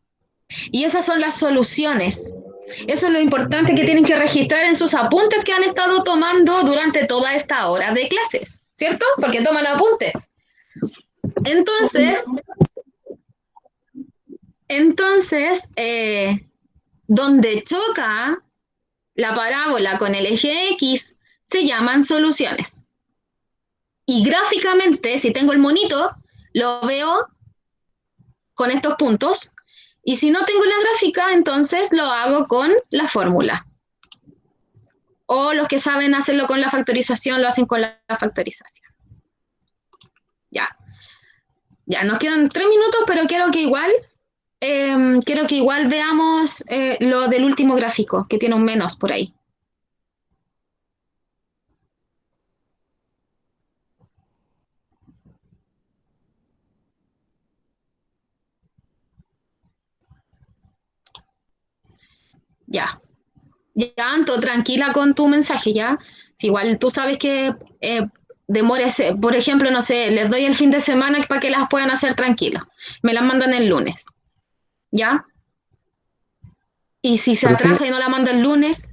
Y esas son las soluciones. Eso es lo importante que tienen que registrar en sus apuntes que han estado tomando durante toda esta hora de clases, ¿cierto? Porque toman apuntes. Entonces, donde choca la parábola con el eje X, se llaman soluciones. Y gráficamente, si tengo el monito, lo veo con estos puntos. Y si no tengo la gráfica, entonces lo hago con la fórmula. O los que saben hacerlo con la factorización, lo hacen con la factorización. Ya. Ya, nos quedan 3 minutos, pero quiero que igual veamos lo del último gráfico, que tiene un menos por ahí. Ya. Ya, Anto, tranquila con tu mensaje, ¿ya? Si igual tú sabes que demora, por ejemplo, no sé, les doy el fin de semana para que las puedan hacer tranquilos. Me las mandan el lunes, ¿ya? Y si se Profe, atrasa y no la manda el lunes,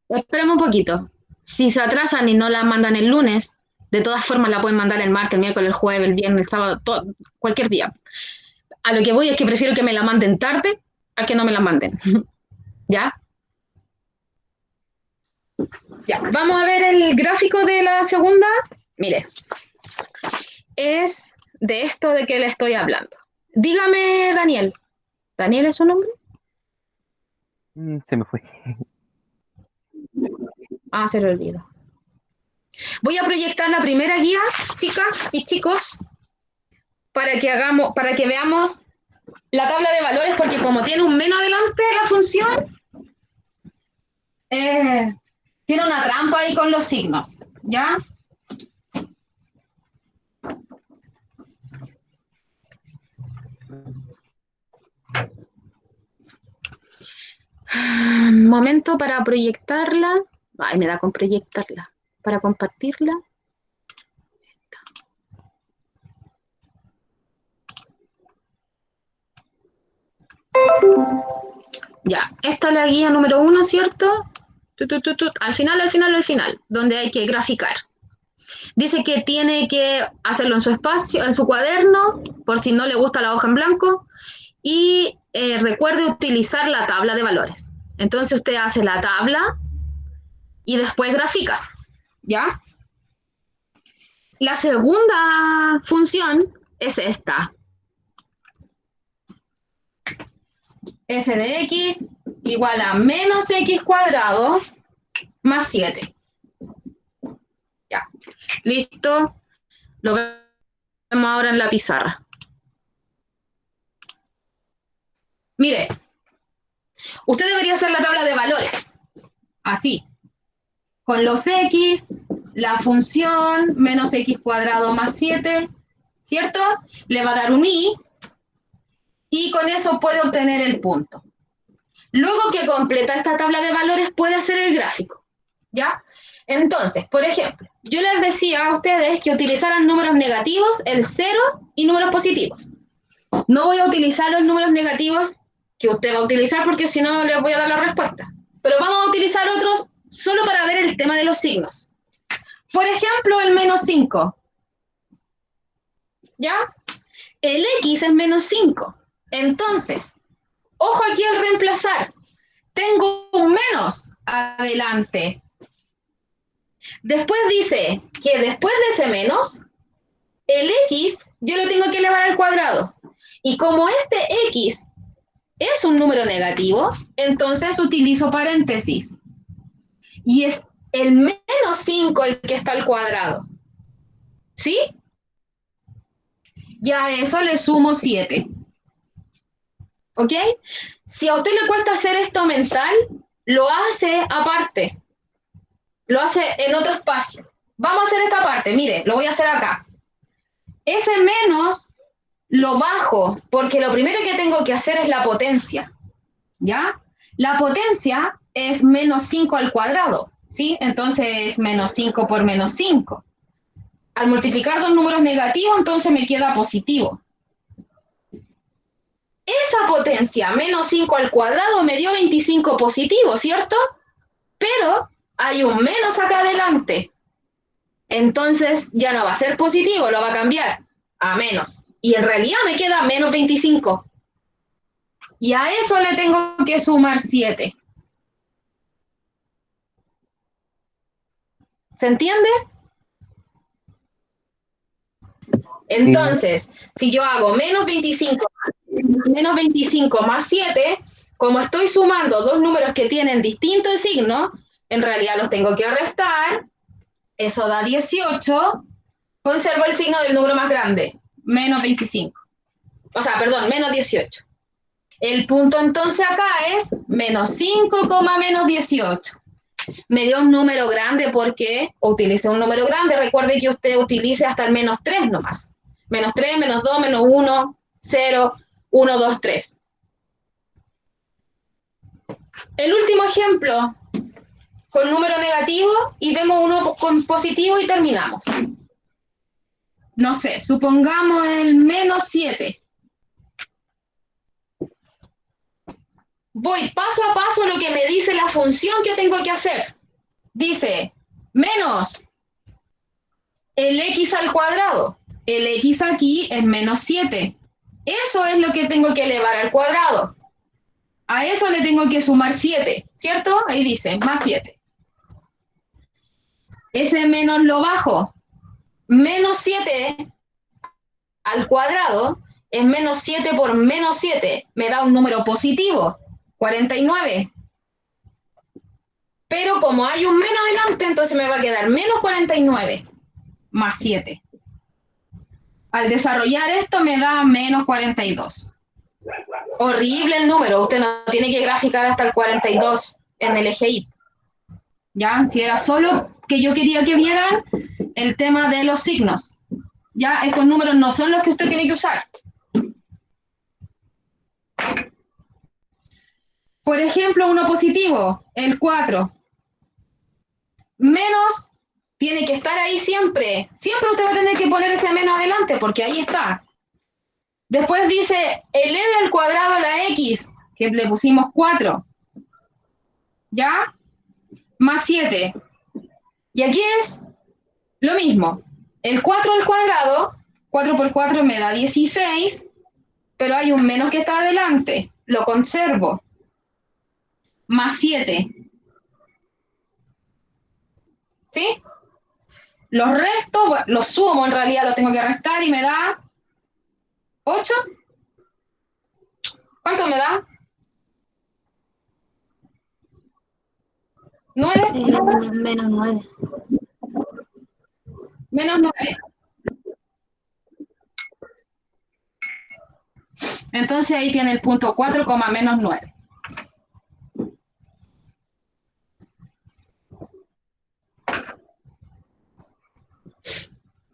esperemos un poquito. Si se atrasan y no la mandan el lunes, de todas formas la pueden mandar el martes, el miércoles, el jueves, el viernes, el sábado, cualquier día. A lo que voy es que prefiero que me la manden tarde a que no me la manden, ¿ya? Ya, vamos a ver el gráfico de la segunda. Mire, es de esto de que le estoy hablando. Dígame, Daniel. ¿Daniel es su nombre? se me fue. Ah, se lo olvido. Voy a proyectar la primera guía, chicas y chicos, para que veamos la tabla de valores, porque como tiene un menos adelante la función, tiene una trampa ahí con los signos, ¿ya? Momento para proyectarla. Ay, me da con proyectarla. Para compartirla. Ya, esta es la guía número 1, ¿cierto? Al final, donde hay que graficar. Dice que tiene que hacerlo en su espacio, en su cuaderno, por si no le gusta la hoja en blanco, y recuerde utilizar la tabla de valores. Entonces usted hace la tabla y después grafica, ¿ya? La segunda función es esta. F de x igual a menos x cuadrado más 7. Ya, listo. Lo vemos ahora en la pizarra. Mire, usted debería hacer la tabla de valores. Así. Con los x, la función menos x cuadrado más 7, ¿cierto? Le va a dar un y con eso puede obtener el punto. Luego que completa esta tabla de valores puede hacer el gráfico, ¿ya? Entonces, por ejemplo, yo les decía a ustedes que utilizaran números negativos, el 0 y números positivos. No voy a utilizar los números negativos que usted va a utilizar porque si no les voy a dar la respuesta. Pero vamos a utilizar otros solo para ver el tema de los signos. Por ejemplo, el menos 5. ¿Ya? El x es menos 5. Entonces, ojo aquí al reemplazar. Tengo un menos adelante. Después dice que después de ese menos, el x yo lo tengo que elevar al cuadrado. Y como este x es un número negativo, entonces utilizo paréntesis. Y es el menos 5 el que está al cuadrado. ¿Sí? Ya a eso le sumo 7. ¿Ok? Si a usted le cuesta hacer esto mental, lo hace aparte. Lo hace en otro espacio. Vamos a hacer esta parte. Mire, lo voy a hacer acá. Ese menos lo bajo, porque lo primero que tengo que hacer es la potencia. ¿Ya? La potencia es menos 5 al cuadrado. ¿Sí? Entonces es menos 5 por menos 5. Al multiplicar dos números negativos, entonces me queda positivo. Esa potencia, menos 5 al cuadrado, me dio 25 positivo, ¿cierto? Pero hay un menos acá adelante. Entonces ya no va a ser positivo, lo va a cambiar a menos. Y en realidad me queda menos 25. Y a eso le tengo que sumar 7. ¿Se entiende? Entonces, si yo hago menos 25 más 7, como estoy sumando dos números que tienen distintos signos, en realidad los tengo que restar. Eso da 18. Conservo el signo del número más grande, menos 25. O sea, perdón, menos 18. El punto entonces acá es menos 5, menos 18. Me dio un número grande porque utilicé un número grande. Recuerde que usted utilice hasta el menos 3 nomás. Menos 3, menos 2, menos 1, 0, 1, 2, 3. El último ejemplo, con número negativo, y vemos uno con positivo y terminamos. No sé, supongamos el menos 7. Voy paso a paso lo que me dice la función que tengo que hacer. Dice, menos el x al cuadrado. El x aquí es menos 7. Eso es lo que tengo que elevar al cuadrado. A eso le tengo que sumar 7, ¿cierto? Ahí dice, más 7. Ese menos lo bajo. Menos 7 al cuadrado es menos 7 por menos 7. Me da un número positivo, 49. Pero como hay un menos delante, entonces me va a quedar menos 49 más 7. Al desarrollar esto me da menos 42. Horrible el número, usted no tiene que graficar hasta el 42 en el eje Y. ¿Ya? Si era solo que yo quería que vieran el tema de los signos. Ya, estos números no son los que usted tiene que usar. Por ejemplo, uno positivo, el 4. Menos tiene que estar ahí siempre. Siempre usted va a tener que poner ese menos adelante porque ahí está. Después dice, eleve al cuadrado la x, que le pusimos 4. ¿Ya? Más 7. Y aquí es lo mismo. El 4 al cuadrado, 4 por 4 me da 16, pero hay un menos que está adelante. Lo conservo. Más 7. ¿Sí? Los resto, los sumo en realidad, los tengo que restar y me da 8. ¿Cuánto me da? 9. Menos 9. Menos 9. Entonces ahí tiene el punto 4, menos 9.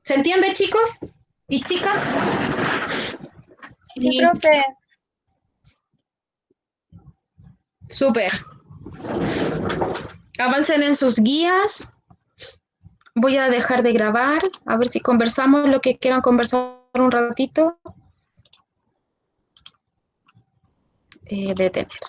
¿Se entiende, chicos y chicas? Sí, profe. Súper. Avancen en sus guías. Voy a dejar de grabar, a ver si conversamos lo que quieran conversar un ratito. Detener.